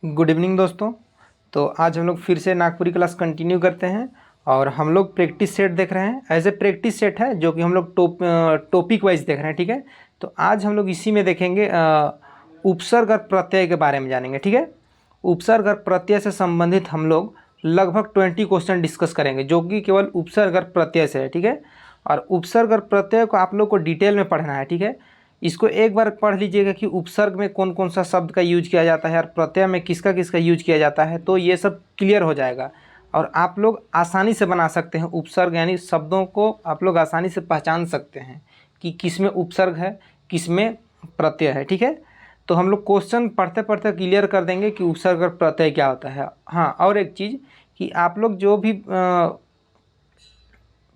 Good evening दोस्तों। तो आज हम लोग फिर से नागपुरी क्लास कंटिन्यू करते हैं और हम लोग प्रैक्टिस सेट देख रहे हैं। एज ए प्रैक्टिस सेट है जो कि हम लोग टॉपिक वाइज देख रहे हैं, ठीक है। तो आज हम लोग इसी में देखेंगे उपसर्ग और प्रत्यय के बारे में जानेंगे, ठीक है। उपसर्ग और प्रत्यय से संबंधित हम लोग लगभग 20 क्वेश्चन डिस्कस करेंगे जो कि केवल उपसर्ग और प्रत्यय से है, ठीक है। और उपसर्ग और प्रत्यय को आप लोग को डिटेल में पढ़ना है, ठीक है। इसको एक बार पढ़ लीजिएगा कि उपसर्ग में कौन कौन सा शब्द का यूज किया जाता है और प्रत्यय में किसका किसका यूज किया जाता है, तो ये सब क्लियर हो जाएगा और आप लोग आसानी से बना सकते हैं उपसर्ग, यानी शब्दों को आप लोग आसानी से पहचान सकते हैं कि किस में उपसर्ग है किस में प्रत्यय है, ठीक है। तो हम लोग क्वेश्चन पढ़ते पढ़ते क्लियर कर देंगे कि उपसर्ग और प्रत्यय क्या होता है। हाँ, और एक चीज़ कि आप लोग जो भी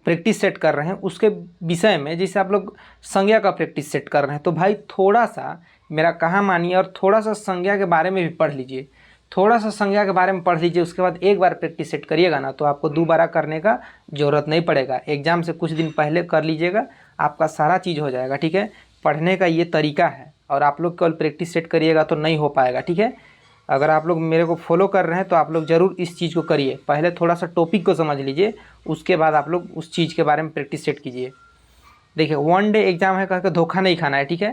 प्रैक्टिस सेट कर रहे हैं उसके विषय में, जैसे आप लोग संज्ञा का प्रैक्टिस सेट कर रहे हैं तो भाई थोड़ा सा मेरा कहा मानिए और थोड़ा सा संज्ञा के बारे में भी पढ़ लीजिए। थोड़ा सा संज्ञा के बारे में पढ़ लीजिए, उसके बाद एक बार प्रैक्टिस सेट करिएगा ना तो आपको दोबारा करने का ज़रूरत नहीं पड़ेगा। एग्ज़ाम से कुछ दिन पहले कर लीजिएगा, आपका सारा चीज़ हो जाएगा, ठीक है। पढ़ने का ये तरीका है और आप लोग केवल प्रैक्टिस सेट करिएगा तो नहीं हो पाएगा, ठीक है। अगर आप लोग मेरे को फॉलो कर रहे हैं तो आप लोग ज़रूर इस चीज़ को करिए। पहले थोड़ा सा टॉपिक को समझ लीजिए, उसके बाद आप लोग उस चीज़ के बारे में प्रैक्टिस सेट कीजिए। देखिए, वन डे एग्ज़ाम है कहकर धोखा नहीं खाना है, ठीक है।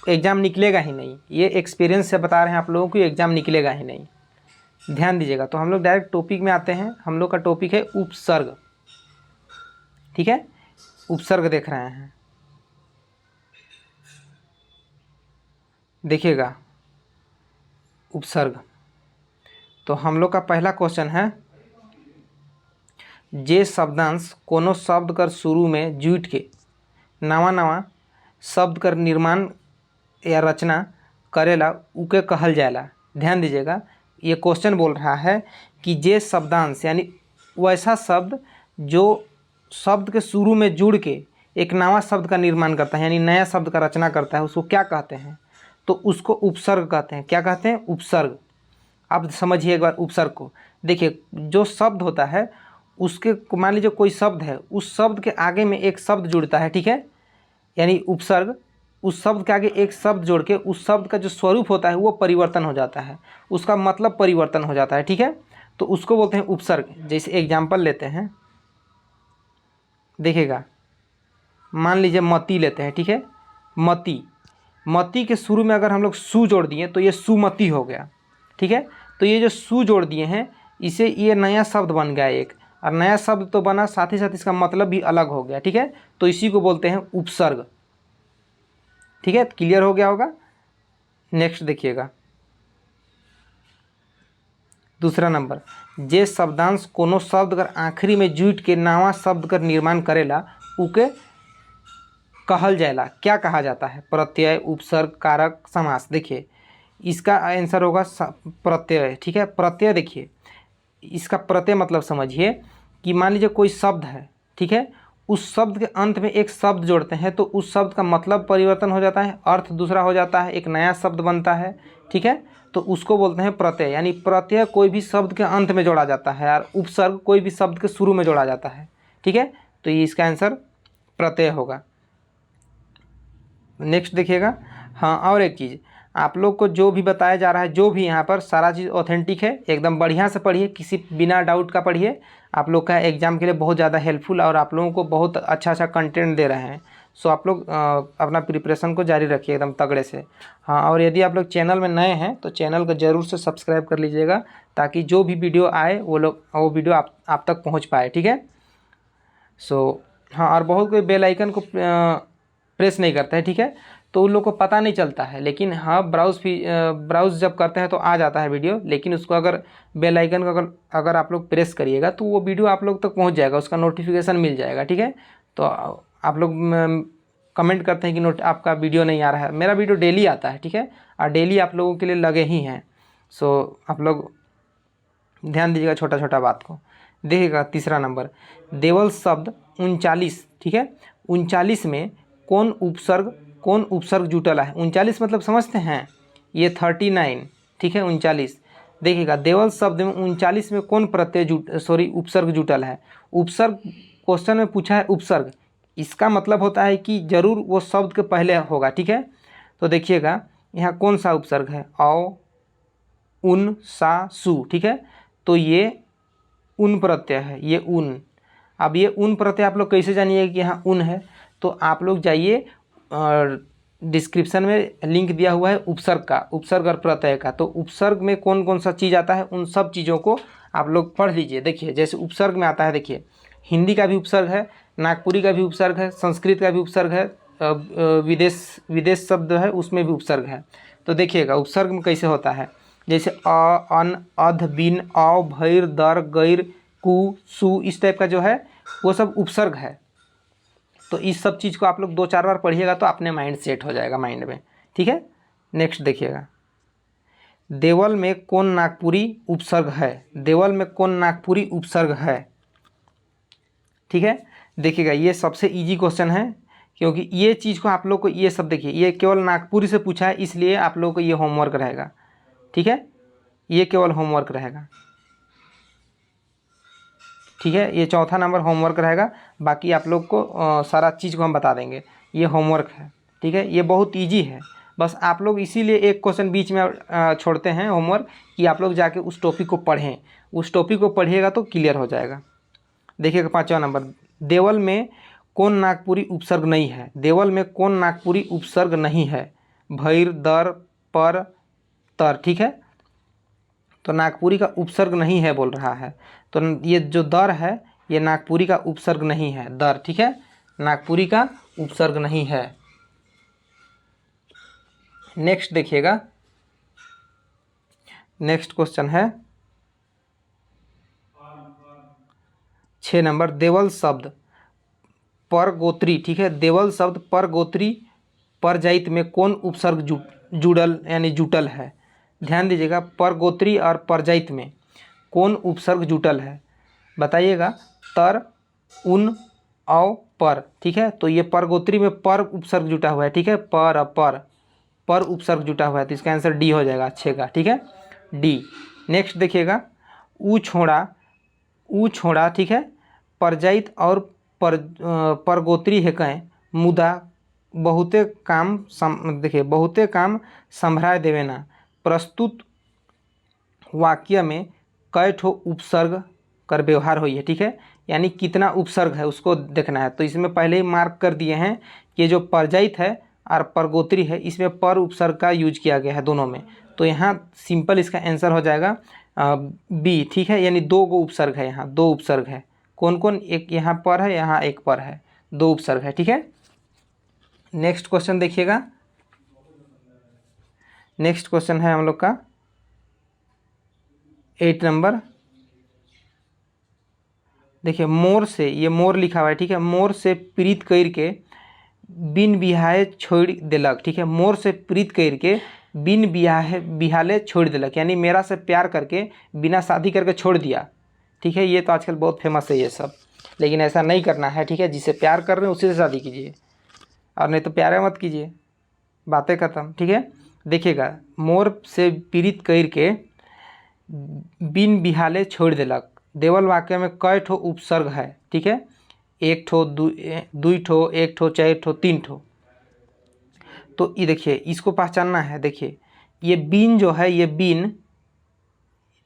एग्ज़ाम निकलेगा ही नहीं, ये एक्सपीरियंस से बता रहे हैं आप लोगों को, एग्ज़ाम निकलेगा ही नहीं, ध्यान दीजिएगा। तो हम लोग डायरेक्ट टॉपिक में आते हैं। हम लोग का टॉपिक है उपसर्ग, ठीक है। उपसर्ग देख रहे हैं, देखिएगा उपसर्ग। तो हम लोग का पहला क्वेश्चन है, जे शब्दांश कोनो शब्द कर शुरू में जुट के नवा नवा शब्द कर निर्माण या रचना करेला उके कहल जाएला। ध्यान दीजिएगा, ये क्वेश्चन बोल रहा है कि जे शब्दांश यानी वैसा शब्द जो शब्द के शुरू में जुड़ के एक नवा शब्द का निर्माण करता है, यानी नया शब्द का रचना करता है, उसको क्या कहते हैं? तो उसको उपसर्ग कहते हैं। क्या कहते हैं? उपसर्ग। आप समझिए एक बार उपसर्ग को। देखिए, जो शब्द होता है उसके, मान लीजिए कोई शब्द है, उस शब्द के आगे में एक शब्द जुड़ता है, ठीक है। यानी उपसर्ग, उस शब्द के आगे एक शब्द जोड़ के उस शब्द का जो स्वरूप होता है वो परिवर्तन हो जाता है, उसका मतलब परिवर्तन हो जाता है, ठीक है। तो उसको बोलते हैं उपसर्ग। जैसे एग्जाम्पल लेते हैं, देखिएगा, मान लीजिए मती लेते हैं, ठीक है। मती, मती के शुरू में अगर हम लोग सु जोड़ दिए तो ये सुमति हो गया, ठीक है। तो ये जो सु जोड़ दिए हैं, इसे ये नया शब्द बन गया एक, और नया शब्द तो बना, साथ ही साथ इसका मतलब भी अलग हो गया, ठीक है। तो इसी को बोलते हैं उपसर्ग, ठीक है। क्लियर हो गया होगा। नेक्स्ट देखिएगा, दूसरा नंबर, जे शब्दांश कोनो शब्द कर आखिरी में जुट के नवा शब्द कर निर्माण करेला उके कहल जाएला। क्या कहा जाता है? प्रत्यय, उपसर्ग, कारक, समास। देखिए, इसका आंसर होगा प्रत्यय, ठीक है। प्रत्यय, देखिए इसका प्रत्यय मतलब समझिए कि मान लीजिए कोई शब्द है, ठीक है, उस शब्द के अंत में एक शब्द जोड़ते हैं तो उस शब्द का मतलब परिवर्तन हो जाता है, अर्थ दूसरा हो जाता है, एक नया शब्द बनता है, ठीक है। तो उसको बोलते हैं प्रत्यय। यानी प्रत्यय कोई भी शब्द के अंत में जोड़ा जाता है और उपसर्ग कोई भी शब्द के शुरू में जोड़ा जाता है, ठीक है। तो ये इसका आंसर प्रत्यय होगा। नेक्स्ट देखिएगा। हाँ, और एक चीज़, आप लोग को जो भी बताया जा रहा है, जो भी यहाँ पर सारा चीज़ ऑथेंटिक है, एकदम बढ़िया से पढ़िए, किसी बिना डाउट का पढ़िए। आप लोग का एग्ज़ाम के लिए बहुत ज़्यादा हेल्पफुल और आप लोगों को बहुत अच्छा अच्छा कंटेंट दे रहे हैं। सो आप लोग अपना प्रिपरेशन को जारी रखिए एकदम तगड़े से। हाँ, और यदि आप लोग चैनल में नए हैं तो चैनल को ज़रूर से सब्सक्राइब कर लीजिएगा ताकि जो भी वीडियो आए वो वीडियो आप तक पहुँच पाए, ठीक है। सो हाँ, और बहुत कोई बेल आइकन को प्रेस नहीं करता है, ठीक है। तो उन लोग को पता नहीं चलता है, लेकिन हाँ, ब्राउज़ जब करते हैं तो आ जाता है वीडियो, लेकिन उसको अगर बेल आइकन को अगर आप लोग प्रेस करिएगा तो वो वीडियो आप लोग तक पहुंच जाएगा, उसका नोटिफिकेशन मिल जाएगा, ठीक है। तो आप लोग कमेंट करते हैं कि आपका वीडियो नहीं आ रहा है। मेरा वीडियो डेली आता है, ठीक है, और डेली आप लोगों के लिए लगे ही हैं। सो आप लोग ध्यान दीजिएगा छोटा छोटा बात को। देखिएगा, तीसरा नंबर, देवल शब्द 39, ठीक है। 39 में कौन उपसर्ग जुटल है? 39 मतलब समझते हैं, ये 39, ठीक है, 39। देखिएगा, देवल शब्द में 39 में कौन प्रत्यय उपसर्ग जुटल है? उपसर्ग क्वेश्चन में पूछा है उपसर्ग, इसका मतलब होता है कि जरूर वो शब्द के पहले होगा, ठीक है। तो देखिएगा यहाँ कौन सा उपसर्ग है? औ, उन सा सु, ठीक है। तो ये उन प्रत्यय है, ये उन। अब ये उन प्रत्यय आप लोग कैसे जानिए कि यहाँ उन है, तो आप लोग जाइए डिस्क्रिप्शन में लिंक दिया हुआ है उपसर्ग का, उपसर्ग और प्रत्यय का। तो उपसर्ग में कौन कौन सा चीज़ आता है उन सब चीज़ों को आप लोग पढ़ लीजिए। देखिए जैसे उपसर्ग में आता है, देखिए हिंदी का भी उपसर्ग है, नागपुरी का भी उपसर्ग है, संस्कृत का भी उपसर्ग है, विदेश शब्द है उसमें भी उपसर्ग है। तो देखिएगा उपसर्ग में कैसे होता है, जैसे अ, अन, अध, बिन, औ, भैर, दर, गैर, कु, सु, इस टाइप का जो है वो सब उपसर्ग है। तो इस सब चीज़ को आप लोग 2-4 बार पढ़िएगा तो अपने माइंड सेट हो जाएगा माइंड में, ठीक है। नेक्स्ट देखिएगा, देवल में कौन नागपुरी उपसर्ग है, देवल में कौन नागपुरी उपसर्ग है, ठीक है। देखिएगा ये सबसे इजी क्वेश्चन है, क्योंकि ये चीज़ को आप लोग को, ये सब देखिए ये केवल नागपुरी से पूछा है, इसलिए आप लोगों को ये होमवर्क रहेगा, ठीक है। ये केवल होमवर्क रहेगा, ठीक है। ये चौथा नंबर होमवर्क रहेगा, बाकी आप लोग को सारा चीज़ को हम बता देंगे, ये होमवर्क है, ठीक है। ये बहुत इजी है, बस आप लोग इसीलिए एक क्वेश्चन बीच में छोड़ते हैं होमवर्क कि आप लोग जाके उस टॉपिक को पढ़ें, उस टॉपिक को पढ़िएगा तो क्लियर हो जाएगा। देखिएगा 5वां नंबर, देवल में कौन नागपुरी उपसर्ग नहीं है, देवल में कौन नागपुरी उपसर्ग नहीं है, भैर, दर, पर, तर, ठीक है। तो नागपुरी का उपसर्ग नहीं है बोल रहा है, तो ये जो दर है ये नागपुरी का उपसर्ग नहीं है, दर, ठीक है, नागपुरी का उपसर्ग नहीं है। नेक्स्ट देखिएगा, नेक्स्ट क्वेश्चन है 6 नंबर, देवल शब्द पर गोत्री, ठीक है। देवल शब्द पर गोत्री पर जाइत में कौन उपसर्ग जुड़ल यानी जुटल है, ध्यान दीजिएगा, पर गोत्री और परजाइत में कौन उपसर्ग जुटल है, बताइएगा। तर, उन, औ, पर, ठीक है। तो ये पर गोत्री में पर उपसर्ग जुटा हुआ है, ठीक है, पर उपसर्ग जुटा हुआ है, तो इसका आंसर डी हो जाएगा, अच्छे का, ठीक है, डी। नेक्स्ट देखिएगा, ऊ छोड़ा, ठीक है, परजाइत और परगोत्री है कहें, मुदा बहुते काम देखिए बहुते काम संभराय देवेना, प्रस्तुत वाक्य में कई ठो उपसर्ग कर व्यवहार हुई है, ठीक है, यानी कितना उपसर्ग है उसको देखना है। तो इसमें पहले ही मार्क कर दिए हैं कि जो परजाइत है और परगोत्री है इसमें पर उपसर्ग का यूज किया गया है दोनों में, तो यहाँ सिंपल इसका आंसर हो जाएगा बी, ठीक है। यानी 2 गो उपसर्ग है, यहाँ 2 उपसर्ग है, कौन कौन, एक यहाँ पर है, यहाँ एक पर है, 2 उपसर्ग है, ठीक है। नेक्स्ट क्वेश्चन देखिएगा, नेक्स्ट क्वेश्चन है हम लोग का 8 नंबर, देखिए मोर से, ये मोर लिखा हुआ है, ठीक है, मोर से प्रीत कर के बिन बिहाए छोड़ दिलक, ठीक है, मोर से प्रीत कर के बिन बिहाले छोड़ दिलक, यानी मेरा से प्यार करके बिना शादी करके छोड़ दिया, ठीक है। ये तो आजकल बहुत फेमस है ये सब, लेकिन ऐसा नहीं करना है, ठीक है। जिससे प्यार कर रहे हैं उसी से शादी कीजिए, और नहीं तो प्यारे मत कीजिए, बातें खत्म, ठीक है। देखिएगा, मोर से पीड़ित कर के बिन बिहाले छोड़ दिलक, देवल वाक्य में कई ठो उपसर्ग है, ठीक है, 1 ठो, 2 ठो, 1 ठो, 4 ठो, 3 ठो। तो ये देखिए इसको पहचानना है, देखिए ये बीन जो है, ये बीन,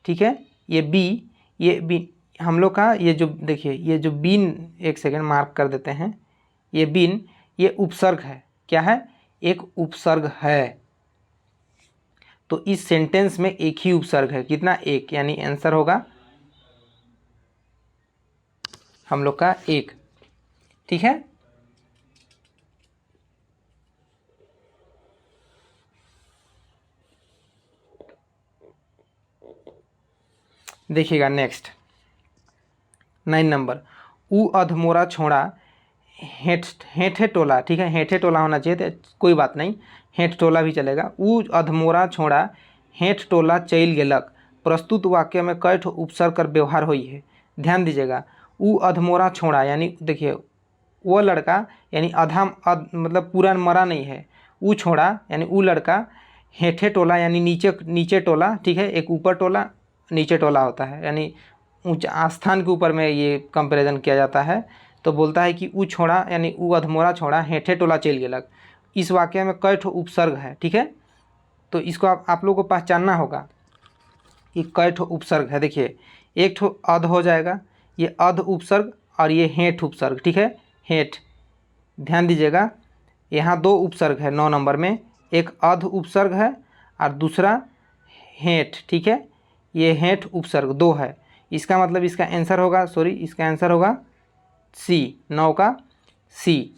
ठीक है, ये बीन हम लोग का, ये जो देखिए ये जो बीन, एक सेकेंड मार्क कर देते हैं, ये बीन ये उपसर्ग है, क्या है, एक उपसर्ग है। तो इस सेंटेंस में एक ही उपसर्ग है, कितना, एक, यानी आंसर होगा हम लोग का 1, ठीक है। देखिएगा नेक्स्ट 9 नंबर, ऊ अधमोरा छोड़ा हेठे टोला, ठीक है, हेठे टोला होना चाहिए, तो कोई बात नहीं, हेठ टोला भी चलेगा। ऊ अधमोरा छोड़ा हेठ टोला चल गेलक, प्रस्तुत वाक्य में कई ठो उपसर्ग कर व्यवहार हुई है, ध्यान दीजिएगा। ऊ अधमोरा छोड़ा यानी देखिए वो लड़का, यानी मतलब पूरा मरा नहीं है, ऊ छोड़ा यानी ऊ लड़का, हेठे टोला यानी नीचे टोला, ठीक है, एक ऊपर टोला नीचे टोला होता है, यानी ऊंचा आस्थान के ऊपर में ये कंपैरिजन किया जाता है। तो बोलता है कि ऊ छोड़ा यानी ऊ अधमोरा छोड़ा हेठे टोला चल गेलक, इस वाक्य में कई ठो उपसर्ग है, ठीक है। तो इसको आप लोगों को पहचानना होगा, कि कई ठो उपसर्ग है। देखिए एक ठो अध हो जाएगा, ये अध उपसर्ग और ये हेठ उपसर्ग, ठीक है, हेठ। ध्यान दीजिएगा यहाँ दो उपसर्ग है 9 नंबर में, एक अध उपसर्ग है और दूसरा हेठ, ठीक है, ये हेठ उपसर्ग 2 है। इसका मतलब इसका आंसर होगा, इसका आंसर होगा सी, 9 का सी।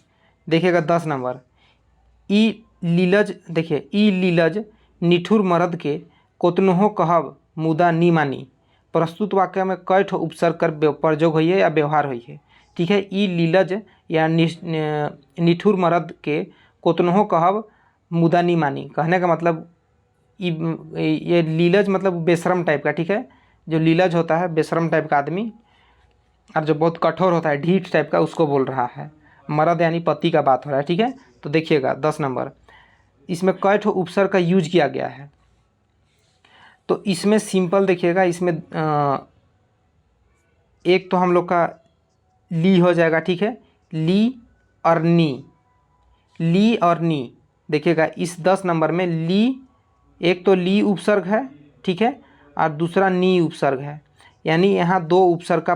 देखिएगा 10 नंबर, ई लीलज, देखिए ई लीलज निठुर मर्द के कोतनहो कहब मुदा नी मानी, प्रस्तुत वाक्य में कई ठो उपसर्ग कर प्रयोग हुई है या व्यवहार हुई है, ठीक है। ई लीलज या निठुर मर्द के कोतनहो कहब मुदा नी मानी, कहने का मतलब ये लीलज मतलब बेशरम टाइप का, ठीक है, जो लीलज होता है बेशरम टाइप का आदमी, और जो बहुत कठोर होता है ढीठ टाइप का, उसको बोल रहा है। मर्द यानी पति का बात हो रहा है, ठीक है। तो देखिएगा 10 नंबर, इसमें कई ठो उपसर्ग का यूज किया गया है। तो इसमें सिंपल देखिएगा, इसमें एक तो हम लोग का ली हो जाएगा, ठीक है, ली और नी, ली और नी। देखिएगा इस 10 नंबर में ली, एक तो ली उपसर्ग है, ठीक है, और दूसरा नी उपसर्ग है, यानी यहाँ दो उपसर्ग का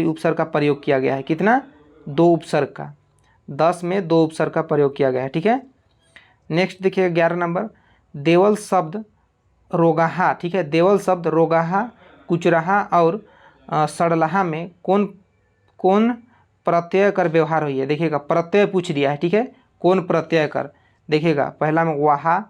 उपसर्ग का प्रयोग किया गया है। कितना? 2 उपसर्ग का, 10 में 2 उपसर्ग का प्रयोग किया गया है, ठीक है। नेक्स्ट देखिए 11 नंबर, देवल शब्द रोगाहा, ठीक है, देवल शब्द रोगाहा, कुचराहा और सड़लाहा में कौन कौन प्रत्यय कर व्यवहार हुई है। देखिएगा प्रत्यय पूछ दिया है, ठीक है, कौन प्रत्यय कर। देखिएगा पहला में वाहा,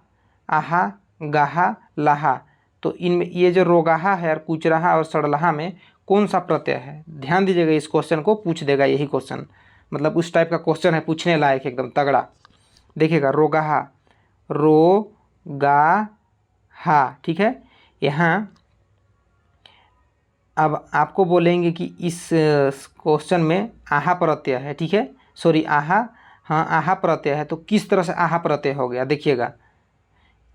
आहा, गाहा, लाहा, तो इनमें ये जो रोगाहा है और कुचराहा और सड़लाहा में कौन सा प्रत्यय है। ध्यान दीजिएगा, इस क्वेश्चन को पूछ देगा यही क्वेश्चन, मतलब उस टाइप का क्वेश्चन है, पूछने लायक एकदम तगड़ा। देखिएगा रोगाहा, रो गा हा, ठीक है। यहाँ अब आपको बोलेंगे कि इस क्वेश्चन में आहा प्रत्यय है, ठीक है, आहा, हाँ आहा प्रत्यय है, तो किस तरह से आहा प्रत्यय हो गया। देखिएगा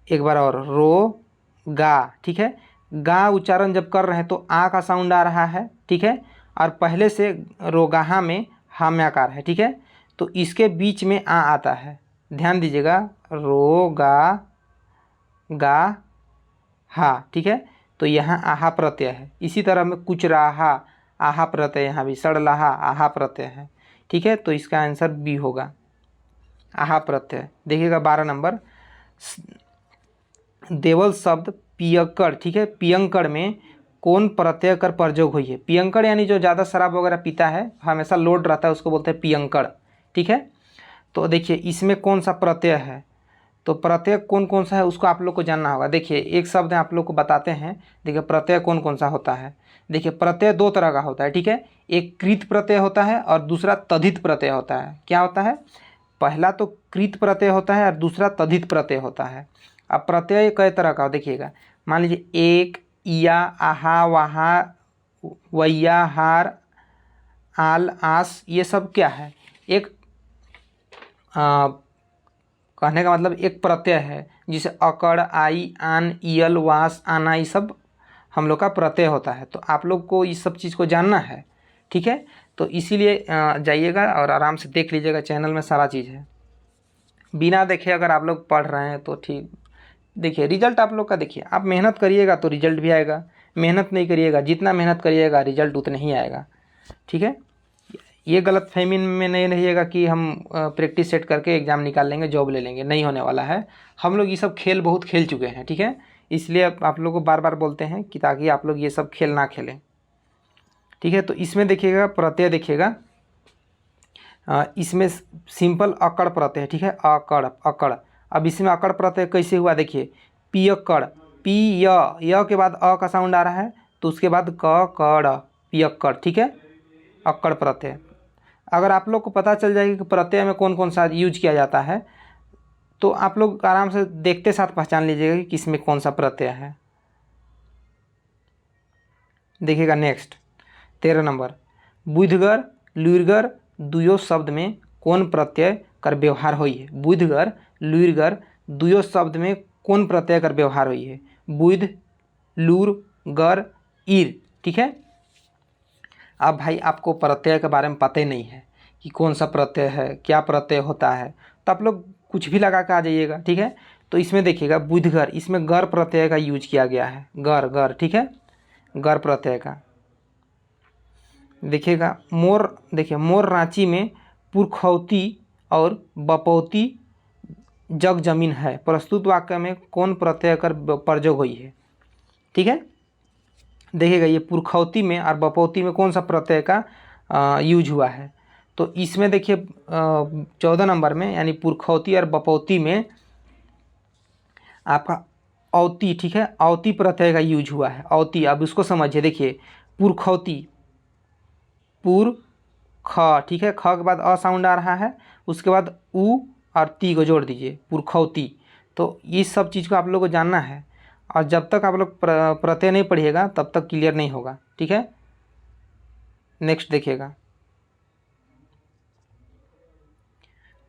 एक बार और, रो गा, ठीक है, गा उच्चारण जब कर रहे हैं तो आ का साउंड आ रहा है, ठीक है, और पहले से रोगाहा में हा में आकार है, ठीक है, तो इसके बीच में आ आता है। ध्यान दीजिएगा, रो गा गा हा, ठीक है, तो यहाँ आहा प्रत्यय है। इसी तरह में कुचराहा आहा प्रत्यय, यहाँ भी सड़लाहा आहा प्रत्यय है, ठीक है, तो इसका आंसर बी होगा, आहा प्रत्यय। देखिएगा 12 नंबर, देवल शब्द पियक्कड़, ठीक है, पियंकड़ में कौन प्रत्यय कर प्रयोग हुई है। पियंकड़ यानी जो ज़्यादा शराब वगैरह पीता है, हमेशा लोड रहता है, उसको बोलते हैं पियंकड़, ठीक है। तो देखिए इसमें कौन सा प्रत्यय है, तो प्रत्यय कौन कौन सा है उसको आप लोग को जानना होगा। देखिए एक शब्द आप लोग को बताते हैं, देखिए प्रत्यय कौन कौन सा होता है। देखिए प्रत्यय 2 तरह का होता है, ठीक है, एक कृत प्रत्यय होता है और दूसरा तद्धित प्रत्यय होता है। क्या होता है? पहला तो कृत प्रत्यय होता है और दूसरा तद्धित प्रत्यय होता है। अब प्रत्यय कई तरह का हो, देखिएगा मान लीजिए एक, या, आहा, वहा, वैया, हार, आल, आस, ये सब क्या है, एक कहने का मतलब एक प्रत्यय है, जिसे अकड़, आई, आन, इयल, वास, आना, ये सब हम लोग का प्रत्यय होता है। तो आप लोग को इस सब चीज़ को जानना है, ठीक है, तो इसीलिए जाइएगा और आराम से देख लीजिएगा, चैनल में सारा चीज़ है। बिना देखे अगर आप लोग पढ़ रहे हैं तो ठीक, देखिए रिजल्ट आप लोग का, देखिए आप मेहनत करिएगा तो रिजल्ट भी आएगा, मेहनत नहीं करिएगा, जितना मेहनत करिएगा रिजल्ट उतना ही आएगा, ठीक है। ये गलत फहमी में नहीं रहिएगा कि हम प्रैक्टिस सेट करके एग्ज़ाम निकाल लेंगे, जॉब ले लेंगे, नहीं होने वाला है। हम लोग ये सब खेल बहुत खेल चुके हैं, ठीक है, इसलिए आप लोग को बार बार बोलते हैं कि ताकि आप लोग ये सब खेल ना खेलें, ठीक है। तो इसमें देखिएगा प्रत्यय, देखिएगा इसमें सिंपल अकड़ प्रत्यय है, ठीक है, अकड़, अकड़। अब इसमें अकड़ प्रत्यय कैसे हुआ, देखिए पियक्कड़, पी य के बाद अ का साउंड आ रहा है, तो उसके बाद क कड़, पियक्कड़, ठीक है, अक्कड़ प्रत्यय। अगर आप लोग को पता चल जाएगा कि प्रत्यय में कौन कौन सा यूज किया जाता है, तो आप लोग आराम से देखते साथ पहचान लीजिएगा कि किसमें कौन सा प्रत्यय है। देखिएगा नेक्स्ट 13 नंबर, बुधगर, लुइरगर दुयो शब्द में कौन प्रत्यय कर व्यवहार हुई है। बुधगर, लुइरगर दुयो शब्द में कौन प्रत्यय कर व्यवहार हुई है। बुध, लूर, गर, ईर, ठीक है। अब भाई आपको प्रत्यय के बारे में पता ही नहीं है कि कौन सा प्रत्यय है, क्या प्रत्यय होता है, तो आप लोग कुछ भी लगा के आ जाइएगा, ठीक है। तो इसमें देखिएगा बुधगर, इसमें गर प्रत्यय का यूज किया गया है, गर गर, ठीक है, गर प्रत्यय का। देखिएगा मोर, देखिए मोर रांची में पुरखौती और बपौती जग जमीन है, प्रस्तुत वाक्य में कौन प्रत्यय कर प्रयोग हुई है, ठीक है। देखिएगा ये पुरखौती में और बपौती में कौन सा प्रत्यय का यूज हुआ है, तो इसमें देखिए 14 नंबर में यानी पुरखौती और बपौती में आपका औती, ठीक है, औती प्रत्यय का यूज हुआ है, औती। अब उसको समझिए, देखिए पुरखौती, पुर ख, ठीक है, ख के बाद अ साउंड आ रहा है, उसके बाद उ और ती को जोड़ दीजिए, पुरखौती। तो इस सब चीज़ को आप लोग को जानना है, और जब तक आप लोग प्रत्यय नहीं पढ़िएगा तब तक क्लियर नहीं होगा, ठीक है। नेक्स्ट देखिएगा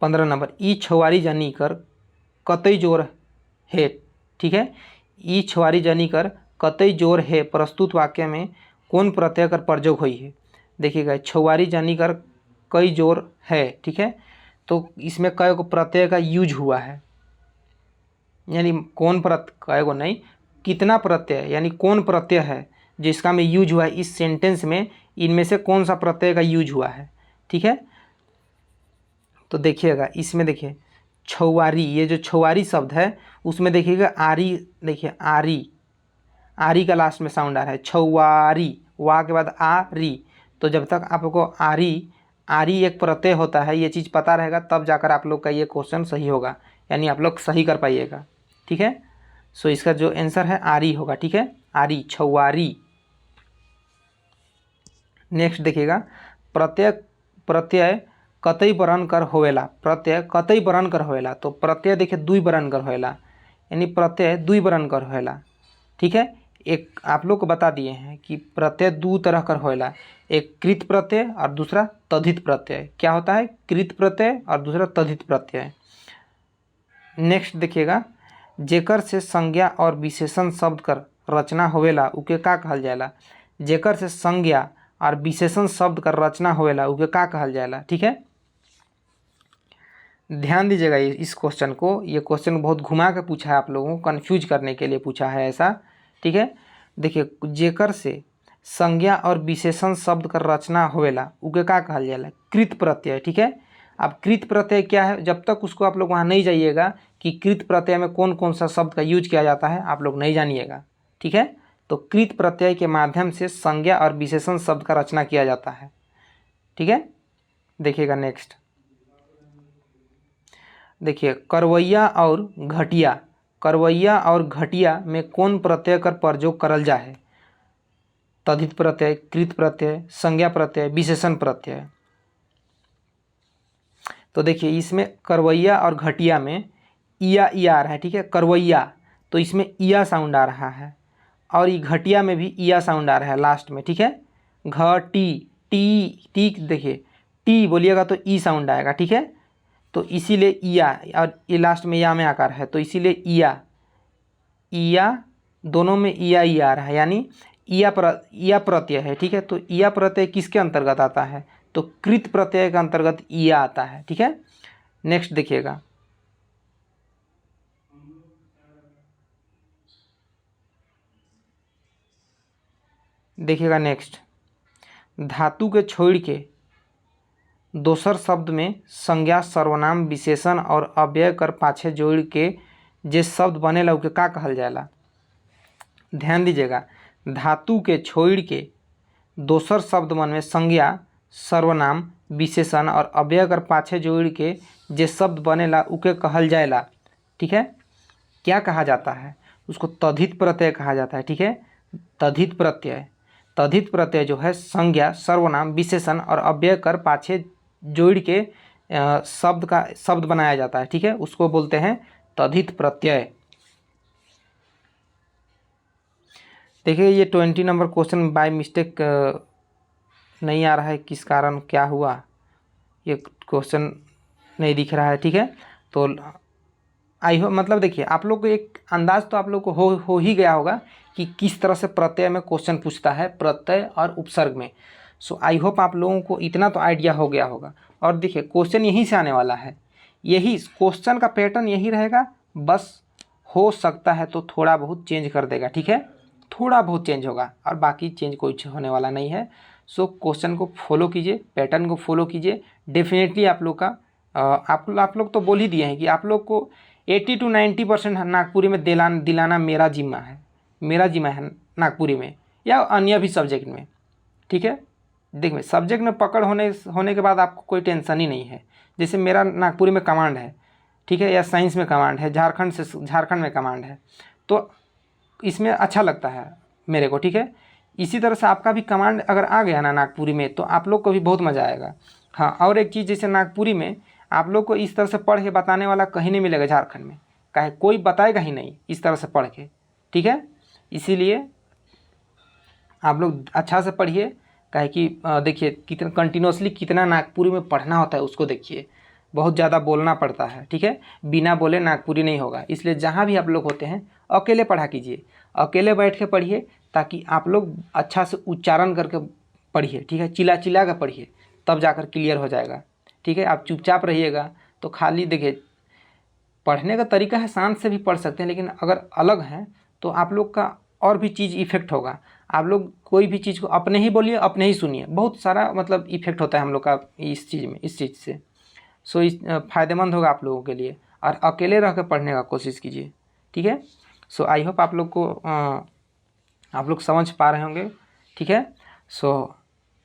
15 नंबर, ई छुआरी जनी कर कतई जोर है, ठीक है, ई छुआरी जनी कर कतई जोर है, प्रस्तुत वाक्य में कौन प्रत्यय कर प्रयोग हुई है। देखिएगा छुआरी जनी कर कई जोर है, ठीक है, तो इसमें कई को प्रत्यय का यूज हुआ है, यानी कौन कई को नहीं, कितना प्रत्यय यानी कौन प्रत्यय है जिसका में यूज हुआ है इस सेंटेंस में, इनमें से कौन सा प्रत्यय का यूज हुआ है, ठीक है। तो देखिएगा इसमें देखिए छुआरी, ये जो छुआरी शब्द है उसमें देखिएगा आरी, देखिए आरी, आरी का लास्ट में साउंड आ रहा है, छुआरी, वा के बाद आ री। तो जब तक आपको आरी, आरी एक प्रत्यय होता है, ये चीज़ पता रहेगा तब जाकर आप लोग का ये क्वेश्चन सही होगा, यानी आप लोग सही कर पाइएगा, ठीक है। सो इसका जो आंसर है आरी होगा, ठीक है, आरी, छुआरी। नेक्स्ट देखिएगा प्रत्यय, प्रत्यय कतई बरन कर होवेला, प्रत्यय कतई बरन कर होवेला, तो प्रत्यय देखिए दुई बरन कर होवेला, यानी प्रत्यय दुई बरन कर होवेला, ठीक है। एक आप लोग को बता दिए हैं कि प्रत्यय दो तरह कर होवेला, एक कृत प्रत्यय और दूसरा तद्धित प्रत्यय। क्या होता है कृत प्रत्यय और दूसरा तद्धित प्रत्यय। नेक्स्ट देखिएगा जेकर से संज्ञा और विशेषण शब्द कर रचना होवेला उके का कहल जाएला, जेकर से संज्ञा और विशेषण शब्द कर रचना होवेला उके का कहल जाएला, ठीक है। ध्यान दीजिएगा इस क्वेश्चन को, ये क्वेश्चन बहुत घुमा के पूछा है, आप लोगों को कंफ्यूज करने के लिए पूछा है ऐसा, ठीक है। देखिए जेकर से संज्ञा और विशेषण शब्द कर रचना होवेला उके का कहल जाएला, कृत प्रत्यय, ठीक है। अब कृत प्रत्यय क्या है, जब तक उसको आप लोग वहाँ नहीं जाइएगा कि कृत प्रत्यय में कौन कौन सा शब्द का यूज किया जाता है, आप लोग नहीं जानिएगा, ठीक है। तो कृत प्रत्यय के माध्यम से संज्ञा और विशेषण शब्द का रचना किया जाता है, ठीक है। देखिएगा नेक्स्ट, देखिए करवैया और घटिया, करवैया और घटिया में कौन प्रत्यय कर प्रयोग करल जा है, तद्धित प्रत्यय, कृत प्रत्यय, संज्ञा प्रत्यय, विशेषण प्रत्यय। तो देखिए इसमें करवैया और घटिया में इया ई आ रहा है, ठीक है, करवैया तो इसमें इया साउंड आ रहा है, और ये घटिया में भी इया साउंड आ रहा है लास्ट में, ठीक है। घटी, टी, टी देखिए टी बोलिएगा तो ई साउंड आएगा, ठीक है, तो इसीलिए इया, और ये लास्ट में या में आकार है, तो इसीलिए इया, इया दोनों में इया ई आ रहा है, यानी इया प्रत्यय है, ठीक है। तो इया प्रत्यय किसके अंतर्गत आता है, तो कृत प्रत्यय के अंतर्गत इया आता है, ठीक है। नेक्स्ट देखिएगा नेक्स्ट धातु के छोड़ के दोसर शब्द में संज्ञा सर्वनाम विशेषण और अव्यय कर पाछे जोड़ के जे शब्द बनेला उके का कहल जाएला। ध्यान दीजिएगा धातु के छोड़ के दोसर शब्द मन में संज्ञा सर्वनाम विशेषण और अव्यय कर पाछे जोड़ के जे शब्द बनेला उके कहल जाएला, ठीक है। क्या कहा जाता है उसको तद्धित प्रत्यय कहा जाता है, ठीक है। तद्धित प्रत्यय, तद्धित प्रत्यय जो है संज्ञा सर्वनाम विशेषण और अव्यय कर पाछे जोड़ के शब्द बनाया जाता है, ठीक है, उसको बोलते हैं तद्धित प्रत्यय। देखिए ये 20 नंबर क्वेश्चन बाय मिस्टेक नहीं आ रहा है, किस कारण क्या हुआ ये क्वेश्चन नहीं दिख रहा है, ठीक है। तो आई हो मतलब देखिए आप लोग को एक अंदाज तो आप लोग को हो ही गया होगा कि किस तरह से प्रत्यय में क्वेश्चन पूछता है, प्रत्यय और उपसर्ग में। सो आई होप आप लोगों को इतना तो आइडिया हो गया होगा। और देखिए क्वेश्चन यहीं से आने वाला है, यही क्वेश्चन का पैटर्न यही रहेगा, बस हो सकता है तो थोड़ा बहुत चेंज कर देगा, ठीक है, थोड़ा बहुत चेंज होगा और बाकी चेंज कुछ होने वाला नहीं है। सो क्वेश्चन को फॉलो कीजिए, पैटर्न को फॉलो कीजिए, डेफिनेटली आप लोग का आप लोग तो बोल ही दिए हैं कि आप लोग को 80 to 90% नागपुरी में दिलाना मेरा जिम्मा है नागपुरी में या अन्य भी सब्जेक्ट में, ठीक है। देखिए सब्जेक्ट में पकड़ होने के बाद आपको कोई टेंशन ही नहीं है। जैसे मेरा नागपुरी में कमांड है, ठीक है, या साइंस में कमांड है, झारखंड में कमांड है, तो इसमें अच्छा लगता है मेरे को, ठीक है। इसी तरह से आपका भी कमांड अगर आ गया ना नागपुरी में तो आप लोग को भी बहुत मज़ा आएगा। हाँ, और एक चीज़, जैसे नागपुरी में आप लोग को इस तरह से पढ़ के बताने वाला कहीं नहीं मिलेगा झारखंड में, काहे कोई बताएगा ही नहीं इस तरह से पढ़ के, ठीक है। इसीलिए आप लोग अच्छा से पढ़िए, काहे कि देखिए कितना कंटिन्यूसली कितना नागपुरी में पढ़ना होता है उसको देखिए, बहुत ज़्यादा बोलना पड़ता है, ठीक है। बिना बोले नागपुरी नहीं होगा, इसलिए जहाँ भी आप लोग होते हैं अकेले पढ़ा कीजिए, अकेले बैठ के पढ़िए, ताकि आप लोग अच्छा से उच्चारण करके पढ़िए, ठीक है, चिल्ला चिल्ला कर पढ़िए, तब जाकर क्लियर हो जाएगा, ठीक है। आप चुपचाप रहिएगा तो खाली देखिए पढ़ने का तरीका है, शांत से भी पढ़ सकते हैं, लेकिन अगर अलग है तो आप लोग का और भी चीज़ इफेक्ट होगा। आप लोग कोई भी चीज़ को अपने ही बोलिए, अपने ही सुनिए, बहुत सारा मतलब इफेक्ट होता है हम लोग का इस चीज़ में, इस चीज़ से। सो इस फ़ायदेमंद होगा आप लोगों के लिए, और अकेले रह कर पढ़ने का कोशिश कीजिए, ठीक है। सो आई होप आप लोग को आप लोग समझ पा रहे होंगे, ठीक है। सो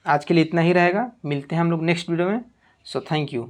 आज के लिए इतना ही रहेगा, मिलते हैं हम लोग नेक्स्ट वीडियो में। So thank you.